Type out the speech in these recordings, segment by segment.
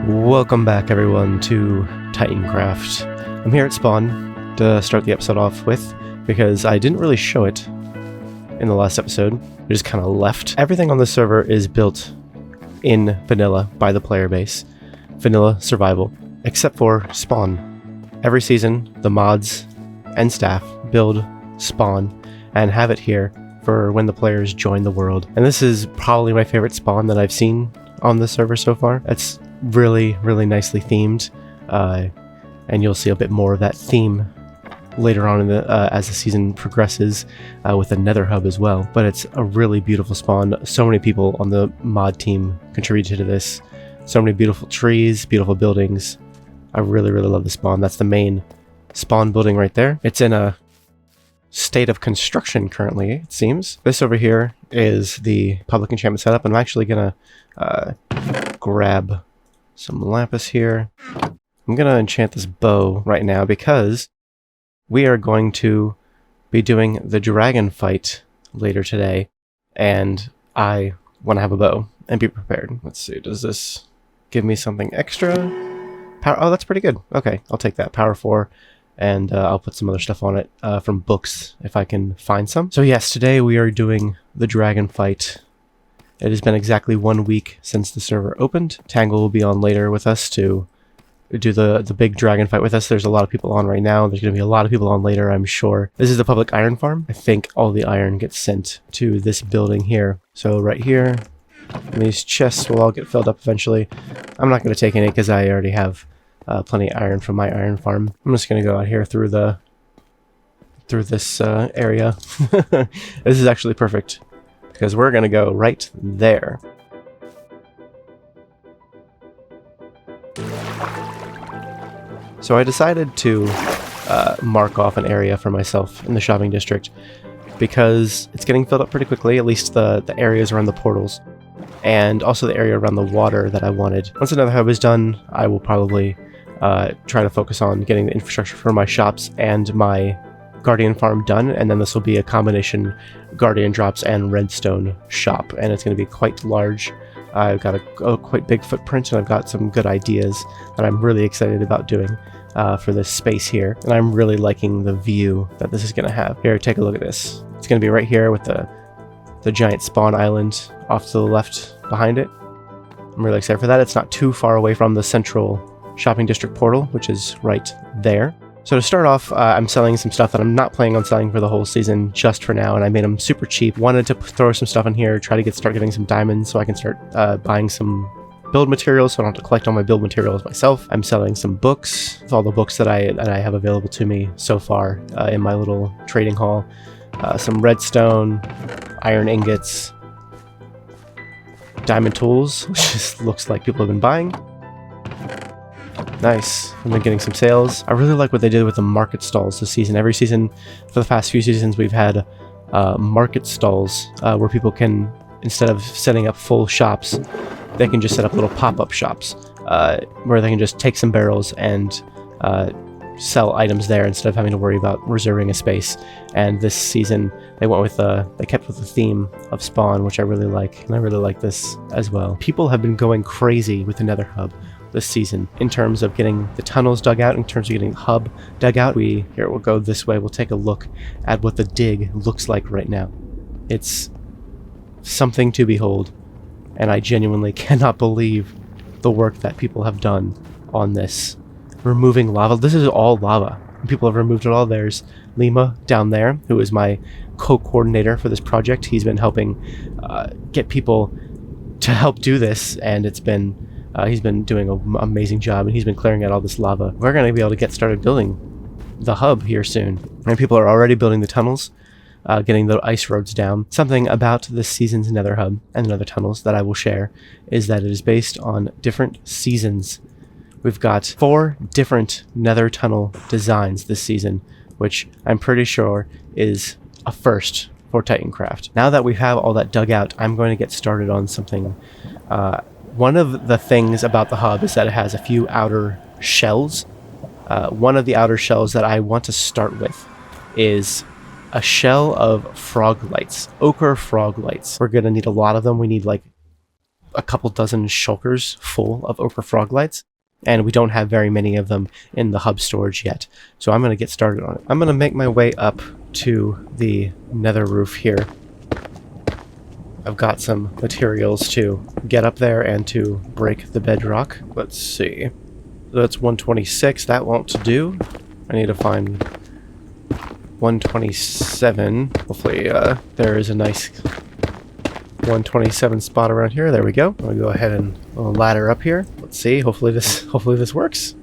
Welcome back everyone to Titancraft. I'm here at spawn to start the episode off with because I didn't really show it in the last episode. I just kind of left. Everything on the server is built in vanilla by the player base. Vanilla survival, except for spawn. Every season, the mods and staff build spawn and have it here for when the players join the world. And this is probably my favorite spawn that I've seen on the server so far. It's really nicely themed, and you'll see a bit more of that theme later on in the as the season progresses with the Nether hub as well. But it's a really beautiful spawn. So many people on the mod team contributed to this. So many beautiful trees, beautiful buildings. I really love the spawn. That's the main spawn building right there. It's in a state of construction currently, it seems. This over here is the public enchantment setup, and I'm actually gonna grab some lapis here. I'm gonna enchant this bow right now because we are going to be doing the dragon fight later today, and I want to have a bow and be prepared. Let's see, does this give me something extra? Power, oh, that's pretty good. Okay, I'll take that. Power 4, and I'll put some other stuff on it from books if I can find some. So yes, today we are doing the dragon fight. It has been exactly 1 week since the server opened. Tango will be on later with us to do the big dragon fight with us. There's a lot of people on right now. There's going to be a lot of people on later, I'm sure. This is the public iron farm. I think all the iron gets sent to this building here. So right here, and these chests will all get filled up eventually. I'm not going to take any because I already have plenty of iron from my iron farm. I'm just going to go out here through this area. This is actually perfect because we're going to go right there. So I decided to mark off an area for myself in the shopping district because it's getting filled up pretty quickly, at least the areas around the portals, and also the area around the water that I wanted. Once another hub is done, I will probably try to focus on getting the infrastructure for my shops and my Guardian farm done, and then this will be a combination Guardian drops and redstone shop, and it's going to be quite large. I've got a quite big footprint, and I've got some good ideas that I'm really excited about doing for this space here, and I'm really liking the view that this is going to have. Here, take a look at this. It's going to be right here with the giant spawn island off to the left behind it. I'm really excited for that. It's not too far away from the central shopping district portal, which is right there. So to start off, I'm selling some stuff that I'm not planning on selling for the whole season, just for now, and I made them super cheap. Wanted to throw some stuff in here, try to start getting some diamonds so I can start buying some build materials, so I don't have to collect all my build materials myself. I'm selling some books, with all the books that I have available to me so far in my little trading hall. Some redstone, iron ingots, diamond tools, which just looks like people have been buying. Nice. I've been getting some sales. I really like what they did with the market stalls this season. Every season for the past few seasons we've had market stalls where people can, instead of setting up full shops, they can just set up little pop-up shops where they can just take some barrels and sell items there instead of having to worry about reserving a space. And this season they went with they kept with the theme of spawn, which I really like, and I really like this as well. People have been going crazy with the Nether hub this season in terms of getting the tunnels dug out, in terms of getting the hub dug out. We'll go this way. We'll take a look at what the dig looks like right now. It's something to behold, and I genuinely cannot believe the work that people have done on this. Removing lava. This is all lava. People have removed it all. There's Lima down there, who is my co-coordinator for this project. He's been helping get people to help do this, and it's been he's been doing an amazing job, and he's been clearing out all this lava. We're going to be able to get started building the hub here soon. And people are already building the tunnels, getting the ice roads down. Something about this season's Nether hub and the Nether tunnels that I will share is that it is based on different seasons. We've got 4 different Nether tunnel designs this season, which I'm pretty sure is a first for Titancraft. Now that we have all that dug out, I'm going to get started on something. One of the things about the hub is that it has a few outer shells. One of the outer shells that I want to start with is a shell of froglights, ochre froglights. We're going to need a lot of them. We need like a couple dozen shulkers full of ochre froglights, and we don't have very many of them in the hub storage yet. So I'm going to get started on it. I'm going to make my way up to the nether roof here. I've got some materials to get up there and to break the bedrock. Let's see. That's 126. That won't do. I need to find 127. Hopefully there is a nice 127 spot around here. There we go. I'll go ahead and ladder up here. Let's see. Hopefully this works.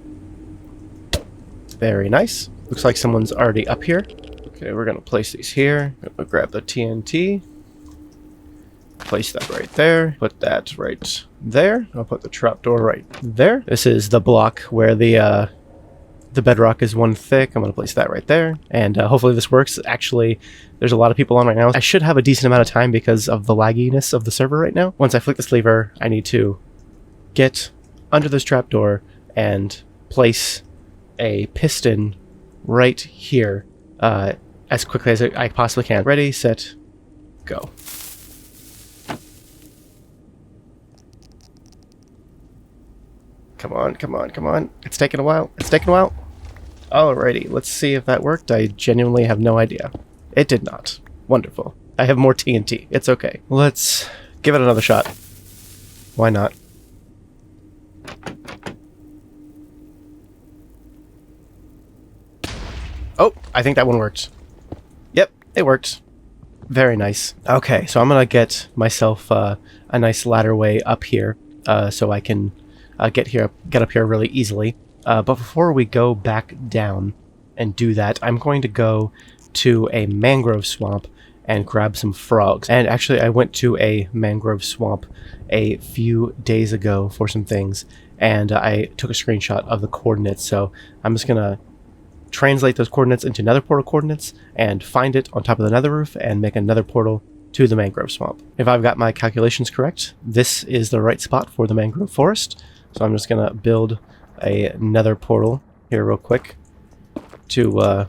Very nice. Looks like someone's already up here. Okay, we're gonna place these here. I'm gonna grab the TNT. Place that right there. Put that right there. I'll put the trapdoor right there. This is the block where the bedrock is one thick. I'm going to place that right there. And hopefully this works. Actually, there's a lot of people on right now. I should have a decent amount of time because of the lagginess of the server right now. Once I flick this lever, I need to get under this trapdoor and place a piston right here as quickly as I possibly can. Ready, set, go. Come on, come on, come on. It's taking a while. It's taking a while. Alrighty, let's see if that worked. I genuinely have no idea. It did not. Wonderful. I have more TNT. It's okay. Let's give it another shot. Why not? Oh, I think that one worked. Yep, it worked. Very nice. Okay, so I'm gonna get myself a nice ladder way up here so I can get up here really easily. But before we go back down and do that, I'm going to go to a mangrove swamp and grab some frogs. And actually, I went to a mangrove swamp a few days ago for some things, and I took a screenshot of the coordinates. So I'm just gonna translate those coordinates into nether portal coordinates and find it on top of the nether roof and make another portal to the mangrove swamp. If I've got my calculations correct, this is the right spot for the mangrove forest. So I'm just gonna build a nether portal here real quick to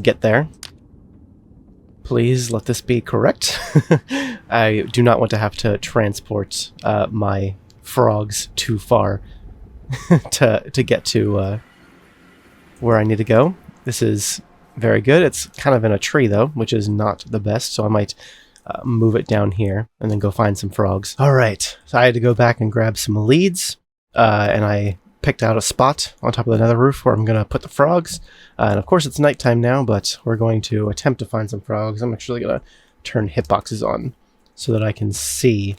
get there. Please let this be correct. I do not want to have to transport my frogs too far to get to where I need to go. This is very good. It's kind of in a tree though, which is not the best, so I might move it down here and then go find some frogs. All right, so I had to go back and grab some leads, and I picked out a spot on top of the nether roof where I'm going to put the frogs. And of course it's nighttime now, but we're going to attempt to find some frogs. I'm actually going to turn hitboxes on so that I can see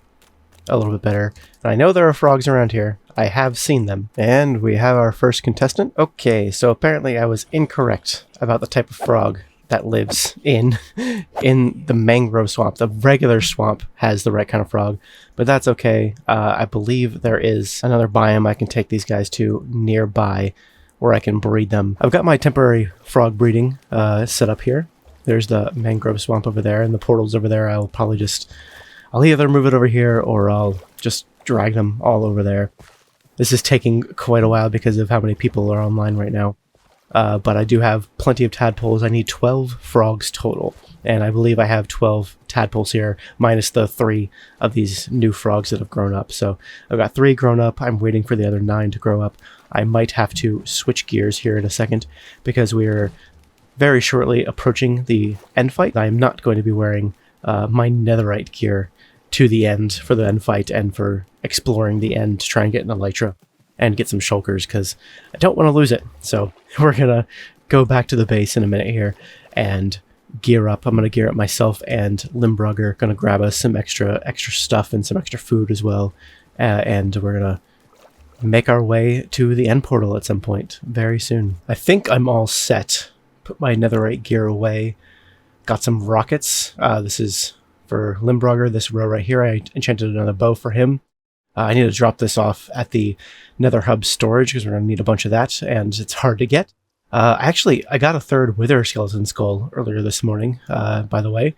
a little bit better. And I know there are frogs around here. I have seen them. And we have our first contestant. Okay, so apparently I was incorrect about the type of frog that lives in the mangrove swamp. The regular swamp has the right kind of frog, but that's okay. I believe there is another biome I can take these guys to nearby where I can breed them. I've got my temporary frog breeding set up here. There's the mangrove swamp over there, and the portal's over there. I'll either move it over here or I'll just drag them all over there. This is taking quite a while because of how many people are online right now. But I do have plenty of tadpoles. I need 12 frogs total, and I believe I have 12 tadpoles here, minus the 3 of these new frogs that have grown up. So I've got 3 grown up. I'm waiting for the other 9 to grow up. I might have to switch gears here in a second because we're very shortly approaching the end fight. I'm not going to be wearing my netherite gear to the end for the end fight and for exploring the end to try and get an elytra and get some shulkers because I don't want to lose it. So we're gonna go back to the base in a minute here and gear up. I'm gonna gear up myself and Limbrugger. Gonna grab us some extra stuff and some extra food as well, and we're gonna make our way to the end portal at some point very soon. I think I'm all set. Put my netherite gear away. Got some rockets. This is for Limbrugger. This row right here, I enchanted another bow for him. I need to drop this off at the Nether Hub storage because we're going to need a bunch of that, and it's hard to get. Actually, I got a 3rd Wither Skeleton Skull earlier this morning, by the way,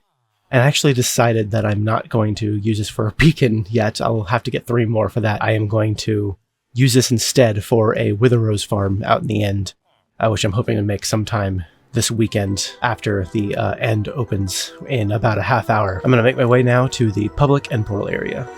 and I actually decided that I'm not going to use this for a beacon yet. I'll have to get 3 more for that. I am going to use this instead for a Wither Rose farm out in the end, which I'm hoping to make sometime this weekend after the end opens in about a half hour. I'm going to make my way now to the public end portal area.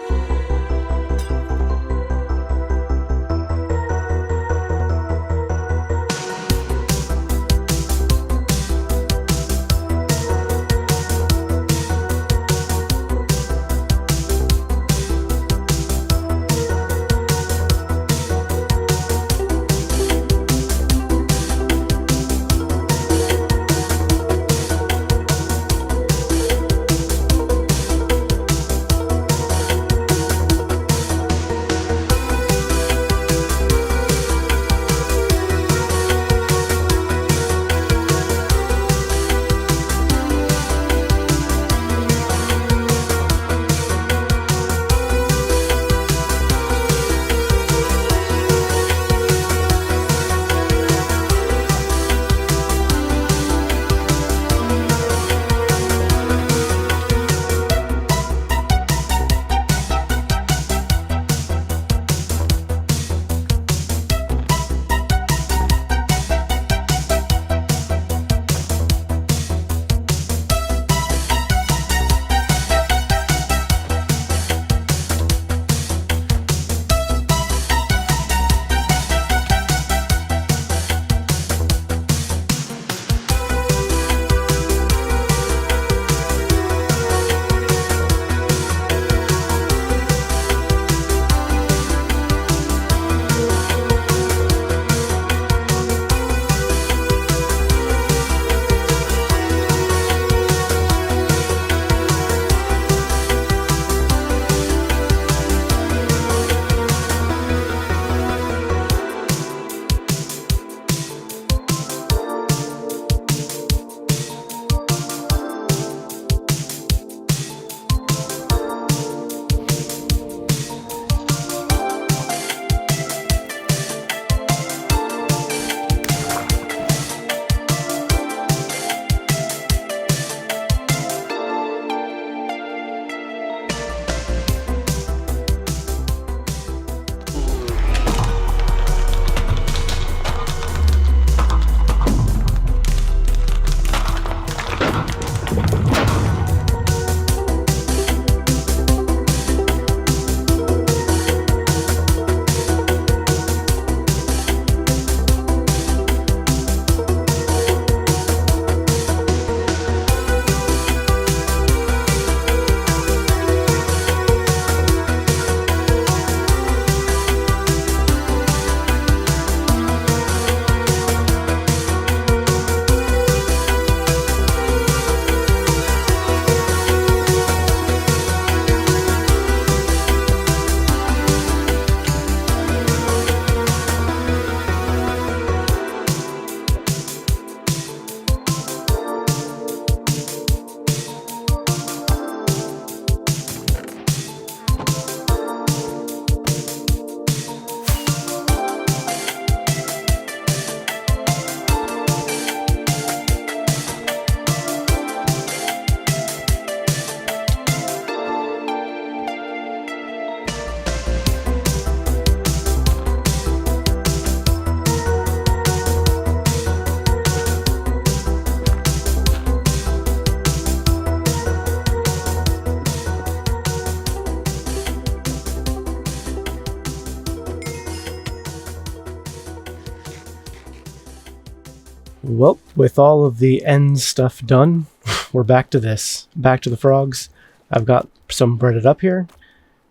Well, with all of the end stuff done, we're back to this. Back to the frogs. I've got some breaded up here,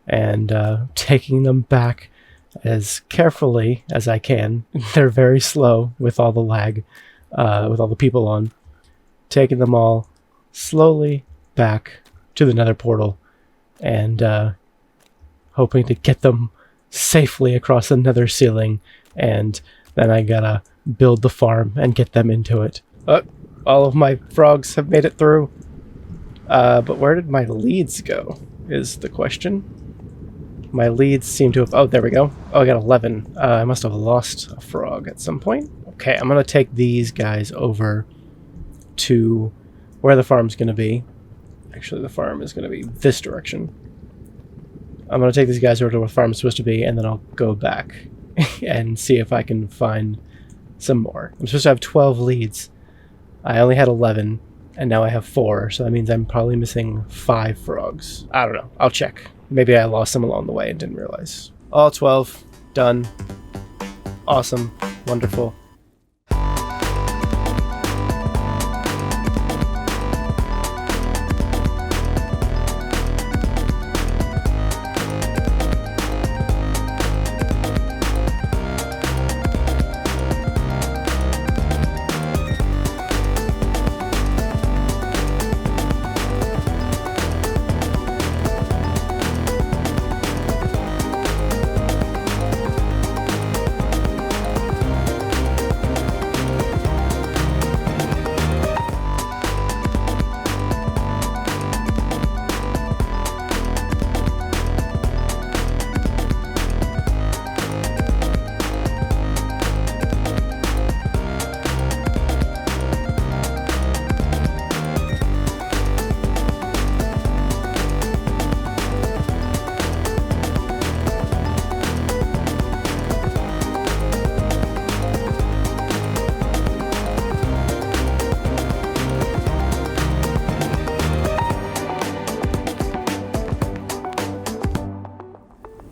and taking them back as carefully as I can. They're very slow with all the lag, with all the people on. Taking them all slowly back to the nether portal, and hoping to get them safely across the nether ceiling, and then I gotta build the farm and get them into it. All of my frogs have made it through. But where did my leads go, is the question. My leads seem to have... Oh, there we go. Oh, I got 11. I must have lost a frog at some point. Okay, I'm going to take these guys over to where the farm's going to be. Actually, the farm is going to be this direction. I'm going to take these guys over to where the farm is supposed to be, and then I'll go back and see if I can find some more. I'm supposed to have 12 leads. I only had 11, and now I have 4, so that means I'm probably missing 5 frogs. I don't know. I'll check. Maybe I lost them along the way and didn't realize. All 12. Done. Awesome. Wonderful.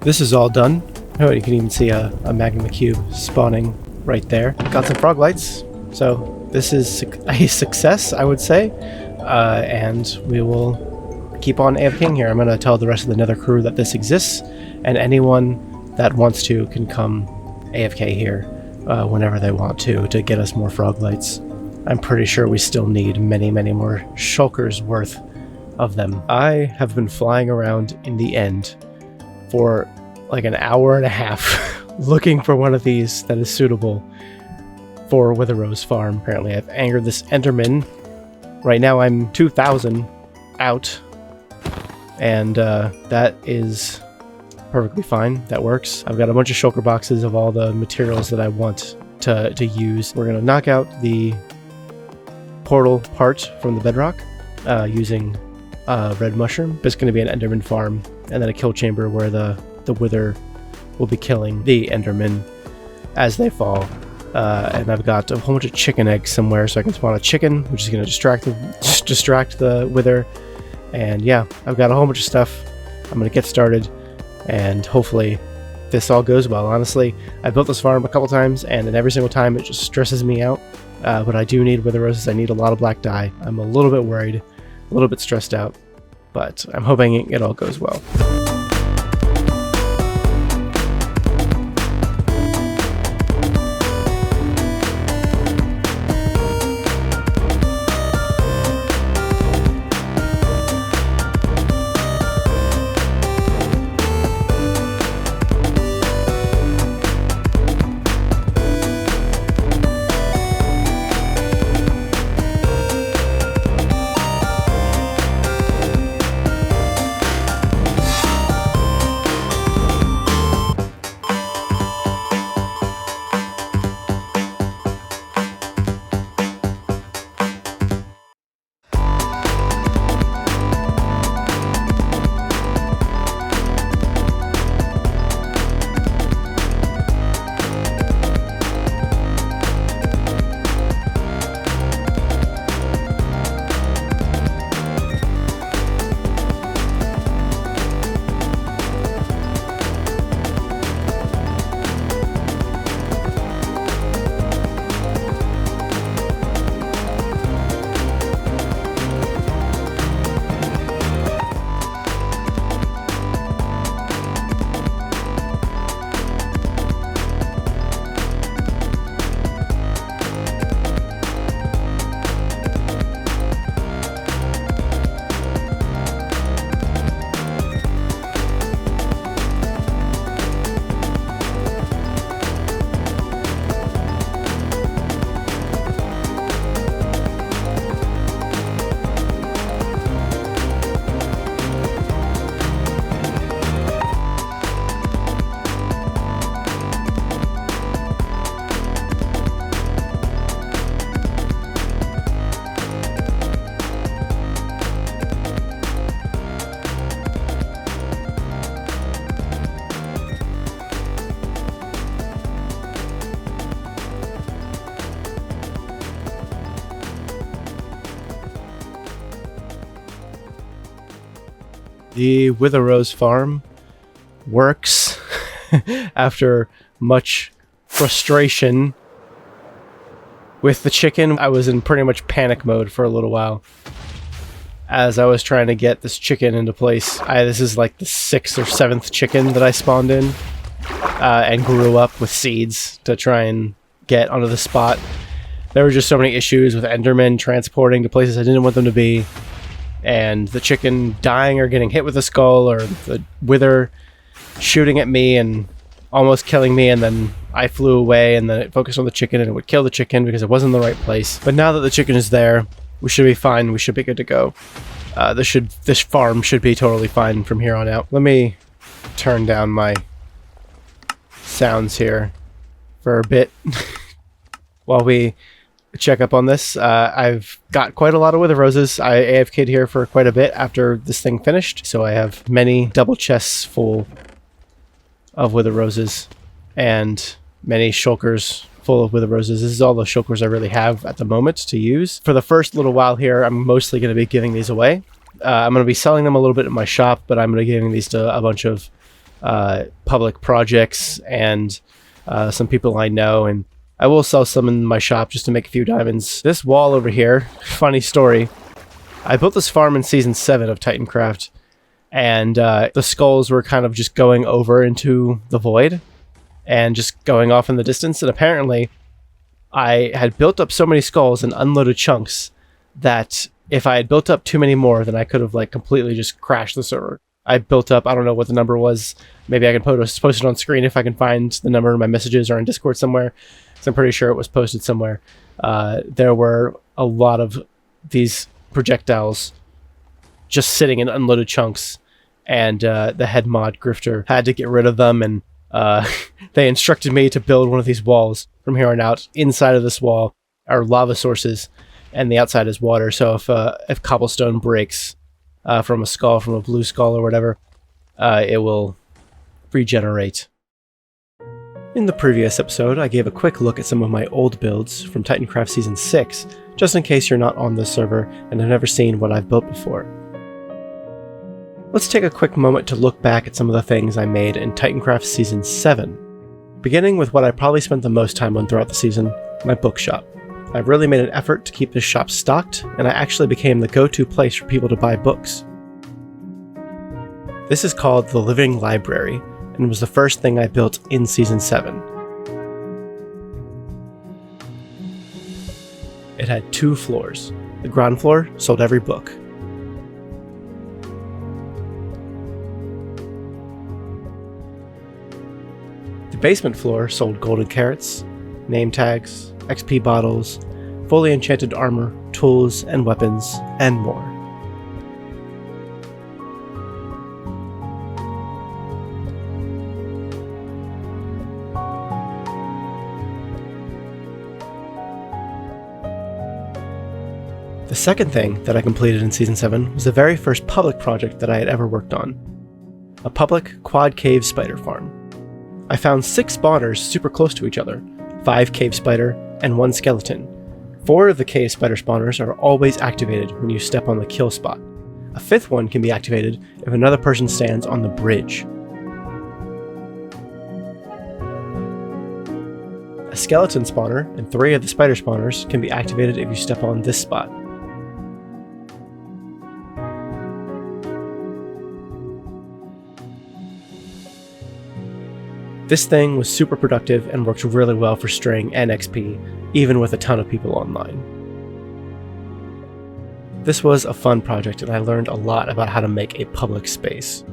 This is all done. Oh, you can even see a magma cube spawning right there. Got some frog lights, so this is a success, I would say. And we will keep on AFKing here. I'm going to tell the rest of the Nether crew that this exists, and anyone that wants to can come AFK here whenever they want to get us more frog lights. I'm pretty sure we still need many, many more shulkers worth of them. I have been flying around in the end for like an hour and a half looking for one of these that is suitable for Wither Rose Farm. Apparently I've angered this Enderman. Right now I'm 2,000 out, and that is perfectly fine. That works. I've got a bunch of shulker boxes of all the materials that I want to use. We're going to knock out the portal part from the bedrock using red mushroom. It's going to be an Enderman farm, and then a kill chamber where the Wither will be killing the Enderman as they fall. And I've got a whole bunch of chicken eggs somewhere, so I can spawn a chicken, which is going to distract the Wither. And yeah, I've got a whole bunch of stuff. I'm going to get started, and hopefully this all goes well. Honestly, I built this farm a couple times, and then every single time it just stresses me out. But I do need Wither Roses. I need a lot of black dye. I'm a little bit worried, a little bit stressed out, but I'm hoping it all goes well. The Wither Rose farm works after much frustration with the chicken. I was in pretty much panic mode for a little while as I was trying to get this chicken into place. This is like the 6th or 7th chicken that I spawned in and grew up with seeds to try and get onto the spot. There were just so many issues with Endermen transporting to places I didn't want them to be, and the chicken dying or getting hit with a skull, or the wither shooting at me and almost killing me, and then I flew away and then it focused on the chicken and it would kill the chicken because it wasn't in the right place. But now that the chicken is there, we should be fine. We should be good to go. This farm should be totally fine from here on out. Let me turn down my sounds here for a bit while we check up on this. I've got quite a lot of wither roses. I AFK'd here for quite a bit after this thing finished, so I have many double chests full of wither roses and many shulkers full of wither roses. This is all the shulkers I really have at the moment to use. For the first little while here, I'm mostly going to be giving these away. I'm going to be selling them a little bit in my shop, but I'm going to be giving these to a bunch of public projects and some people I know, and I will sell some in my shop just to make a few diamonds. This wall over here, funny story. I built this farm in Season 7 of Titancraft, and the skulls were kind of just going over into the void and just going off in the distance, and apparently I had built up so many skulls and unloaded chunks that if I had built up too many more, then I could have like completely just crashed the server. I built up, I don't know what the number was. Maybe I can post it on screen if I can find the number in my messages or in Discord somewhere. So I'm pretty sure it was posted somewhere. There were a lot of these projectiles just sitting in unloaded chunks, and the head mod Grifter had to get rid of them, and they instructed me to build one of these walls from here on out. Inside of this wall are lava sources, and the outside is water. So if cobblestone breaks from a skull, from a blue skull or whatever, it will regenerate. In the previous episode, I gave a quick look at some of my old builds from Titancraft Season 6, just in case you're not on this server and have never seen what I've built before. Let's take a quick moment to look back at some of the things I made in Titancraft Season 7, beginning with what I probably spent the most time on throughout the season, my bookshop. I've really made an effort to keep this shop stocked, and I actually became the go-to place for people to buy books. This is called the Living Library, and was the first thing I built in Season 7. It had 2 floors. The ground floor sold every book. The basement floor sold golden carrots, name tags, XP bottles, fully enchanted armor, tools and weapons, and more. The second thing that I completed in Season 7 was the very first public project that I had ever worked on. A public quad cave spider farm. I found 6 spawners super close to each other, 5 cave spider and 1 skeleton. 4 of the cave spider spawners are always activated when you step on the kill spot. A 5th one can be activated if another person stands on the bridge. A skeleton spawner and 3 of the spider spawners can be activated if you step on this spot. This thing was super productive and worked really well for straying and XP, even with a ton of people online. This was a fun project, and I learned a lot about how to make a public space.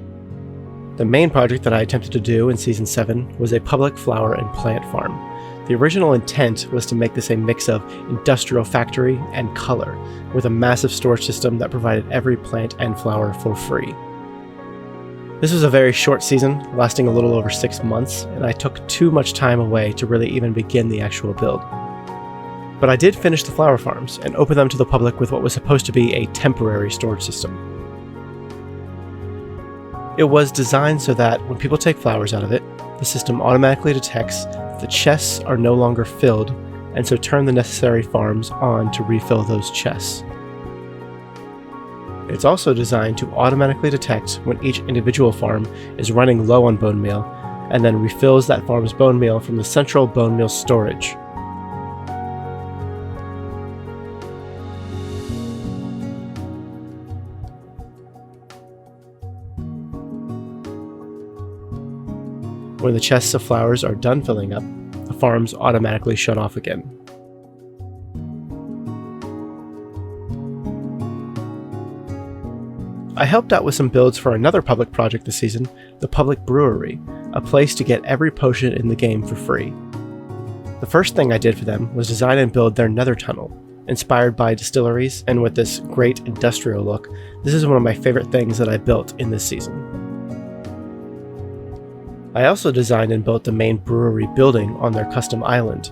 The main project that I attempted to do in Season 7 was a public flower and plant farm. The original intent was to make this a mix of industrial factory and color, with a massive storage system that provided every plant and flower for free. This was a very short season, lasting a little over 6 months, and I took too much time away to really even begin the actual build. But I did finish the flower farms and open them to the public with what was supposed to be a temporary storage system. It was designed so that when people take flowers out of it, the system automatically detects that the chests are no longer filled, and so turn the necessary farms on to refill those chests. It's also designed to automatically detect when each individual farm is running low on bone meal, and then refills that farm's bone meal from the central bone meal storage. When the chests of flowers are done filling up, the farms automatically shut off again. I helped out with some builds for another public project this season, the Public Brewery, a place to get every potion in the game for free. The first thing I did for them was design and build their nether tunnel. Inspired by distilleries and with this great industrial look, this is one of my favorite things that I built in this season. I also designed and built the main brewery building on their custom island.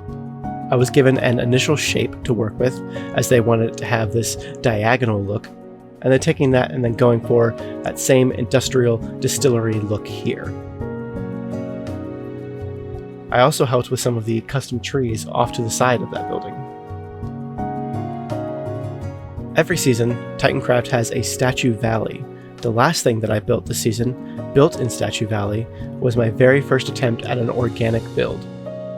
I was given an initial shape to work with, as they wanted it to have this diagonal look, and then taking that and then going for that same industrial distillery look here. I also helped with some of the custom trees off to the side of that building. Every season, Titancraft has a Statue Valley. The last thing that I built this season, built in Statue Valley, was my very first attempt at an organic build,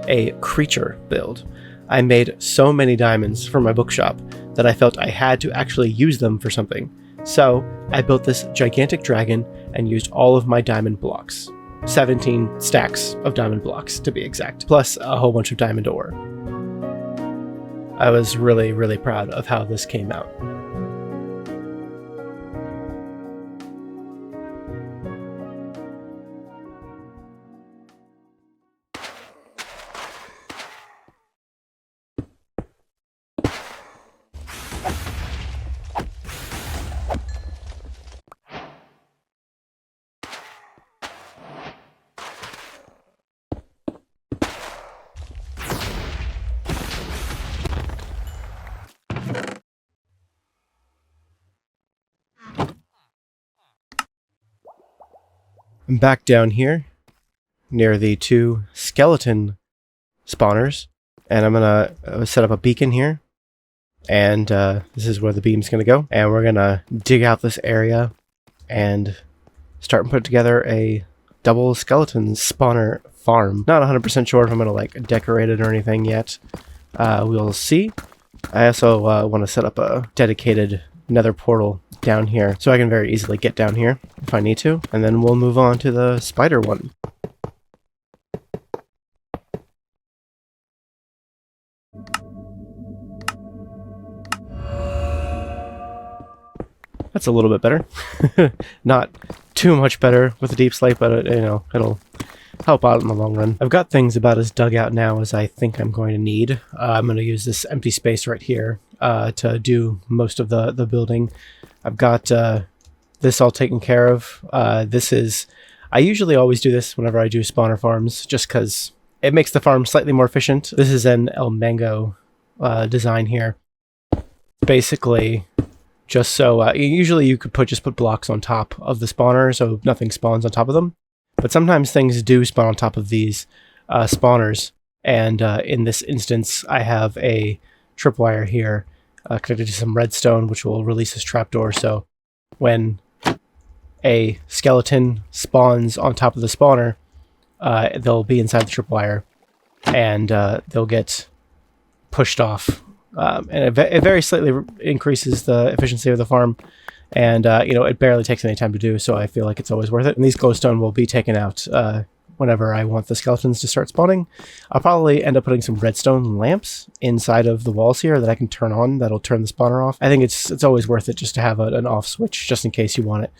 a creature build. I made so many diamonds for my bookshop that I felt I had to actually use them for something. So I built this gigantic dragon and used all of my diamond blocks. 17 stacks of diamond blocks to be exact, plus a whole bunch of diamond ore. I was really, really proud of how this came out. I'm back down here near the 2 skeleton spawners, and I'm gonna set up a beacon here, and this is where the beam's gonna go, and we're gonna dig out this area and start and put together a double skeleton spawner farm. Not 100% sure if I'm gonna like decorate it or anything yet. We'll see. I also want to set up a dedicated nether portal down here so I can very easily get down here if I need to, and then we'll move on to the spider one. That's a little bit better. Not too much better with the deep slate, but it'll help out in the long run. I've got things about as dug out now as I think I'm going to need. I'm going to use this empty space right here to do most of the building. I've got this all taken care of. I usually always do this whenever I do spawner farms, just because it makes the farm slightly more efficient. This is an El Mango design here. Basically, just so usually you could just put blocks on top of the spawner so nothing spawns on top of them. But sometimes things do spawn on top of these spawners, and in this instance I have a tripwire here connected to some redstone, which will release this trapdoor, so when a skeleton spawns on top of the spawner, they'll be inside the tripwire, and they'll get pushed off. And it very slightly increases the efficiency of the farm, and it barely takes any time to do, so I feel like it's always worth it. And these glowstone will be taken out whenever I want the skeletons to start spawning. I'll probably end up putting some redstone lamps inside of the walls here that I can turn on, that'll turn the spawner off. I think it's always worth it just to have an off switch, just in case you want it.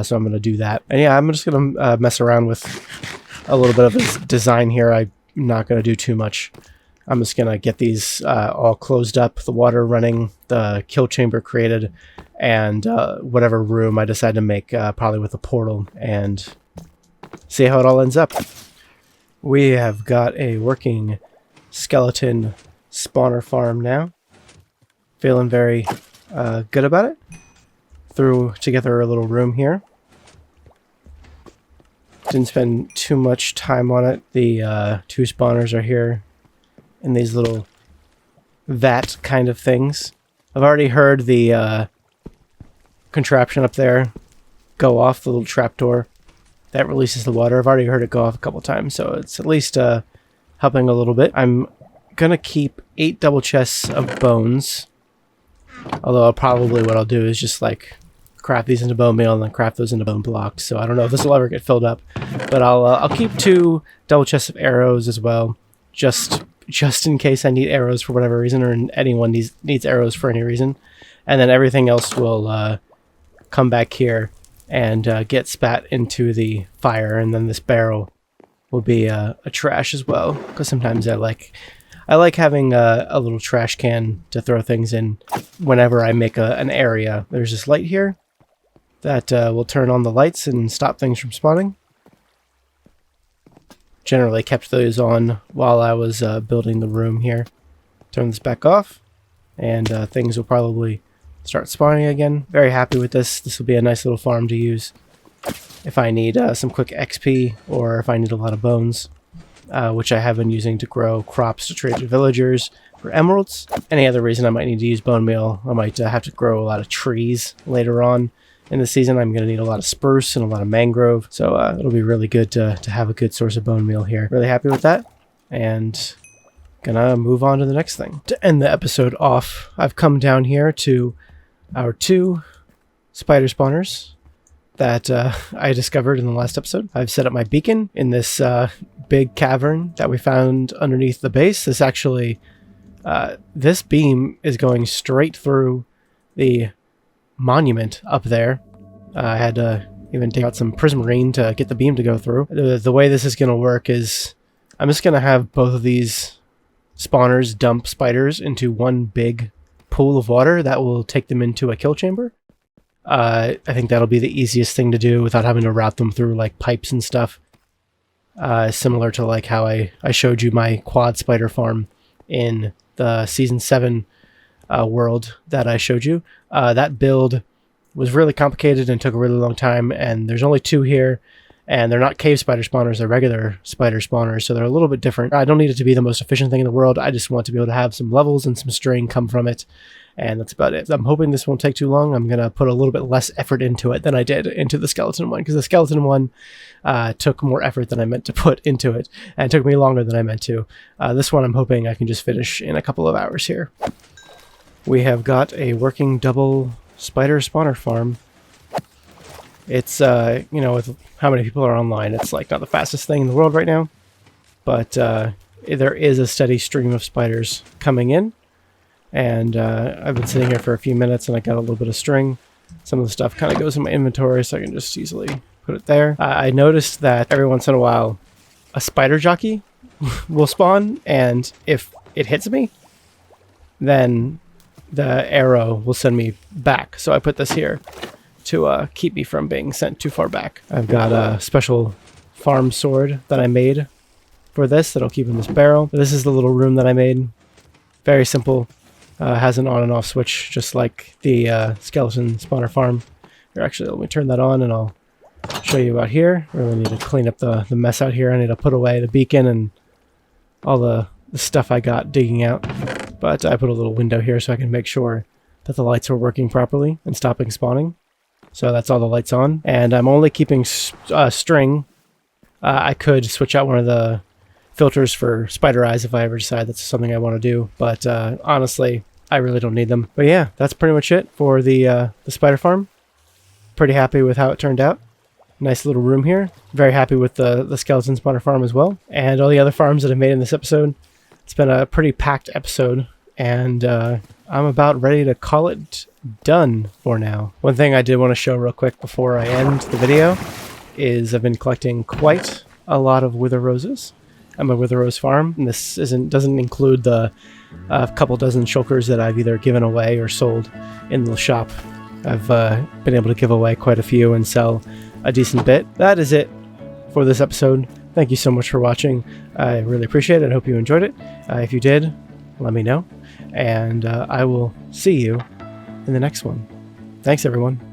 So I'm going to do that. And yeah, I'm just going to mess around with a little bit of this design here. I'm not going to do too much. I'm just going to get these all closed up, the water running, the kill chamber created, and whatever room I decide to make, probably with a portal, and see how it all ends up. We have got a working skeleton spawner farm now. Feeling very good about it. Threw together a little room here. Didn't spend too much time on it. The 2 spawners are here in these little vat kind of things. I've already heard the contraption up there go off, the little trapdoor that releases the water. I've already heard it go off a couple times, so it's at least helping a little bit. I'm gonna keep 8 double chests of bones, although what I'll do is just like craft these into bone meal and then craft those into bone blocks. So I don't know if this will ever get filled up, but I'll keep 2 double chests of arrows as well, just in case I need arrows for whatever reason, or anyone needs arrows for any reason. And then everything else will come back here and get spat into the fire, and then this barrel will be a trash as well, because sometimes I like having a little trash can to throw things in whenever I make an area. There's this light here that will turn on the lights and stop things from spawning. Generally kept those on while I was building the room here. Turn this back off, and things will probably start spawning again. Very happy with this. This will be a nice little farm to use if I need some quick XP, or if I need a lot of bones, which I have been using to grow crops to trade to villagers for emeralds. Any other reason I might need to use bone meal, I might have to grow a lot of trees later on in the season. I'm going to need a lot of spruce and a lot of mangrove, so it'll be really good to have a good source of bone meal here. Really happy with that, and gonna move on to the next thing. To end the episode off, I've come down here to our 2 spider spawners that I discovered in the last episode. I've set up my beacon in this big cavern that we found underneath the base. This actually, this beam is going straight through the monument up there. I had to even take out some prismarine to get the beam to go through. The way this is going to work is I'm just going to have both of these spawners dump spiders into one big pool of water that will take them into a kill chamber. I think that'll be the easiest thing to do without having to route them through like pipes and stuff. Similar to like how I showed you my quad spider farm in the season 7 world that I showed you. That build was really complicated and took a really long time, and there's only 2 here, and they're not cave spider spawners, they're regular spider spawners, so they're a little bit different. I don't need it to be the most efficient thing in the world, I just want to be able to have some levels and some string come from it, and that's about it. I'm hoping this won't take too long. I'm going to put a little bit less effort into it than I did into the skeleton one, because the skeleton one took more effort than I meant to put into it, and it took me longer than I meant to. This one I'm hoping I can just finish in a couple of hours here. We have got a working double spider spawner farm. It's, you know, with how many people are online, it's like not the fastest thing in the world right now, but there is a steady stream of spiders coming in, and I've been sitting here for a few minutes and I got a little bit of string. Some of the stuff kind of goes in my inventory, so I can just easily put it there. I noticed that every once in a while a spider jockey will spawn, and if it hits me, then the arrow will send me back. So I put this here to keep me from being sent too far back. I've got a special farm sword that I made for this that'll keep in this barrel. This is the little room that I made. Very simple. Has an on and off switch, just like the skeleton spawner farm. Here, actually, let me turn that on and I'll show you out here. Really need to clean up the mess out here. I need to put away the beacon and all the stuff I got digging out. But I put a little window here so I can make sure that the lights are working properly and stopping spawning. So that's all the lights on. And I'm only keeping string. I could switch out one of the filters for spider eyes if I ever decide that's something I want to do. But honestly, I really don't need them. But yeah, that's pretty much it for the spider farm. Pretty happy with how it turned out. Nice little room here. Very happy with the skeleton spawner farm as well. And all the other farms that I've made in this episode. It's been a pretty packed episode, and I'm about ready to call it done for now. One thing I did want to show real quick before I end the video is I've been collecting quite a lot of wither roses at my wither rose farm. And this doesn't include the couple dozen shulkers that I've either given away or sold in the shop. I've been able to give away quite a few and sell a decent bit. That is it for this episode. Thank you so much for watching. I really appreciate it. I hope you enjoyed it. If you did, let me know. And I will see you in the next one. Thanks, everyone.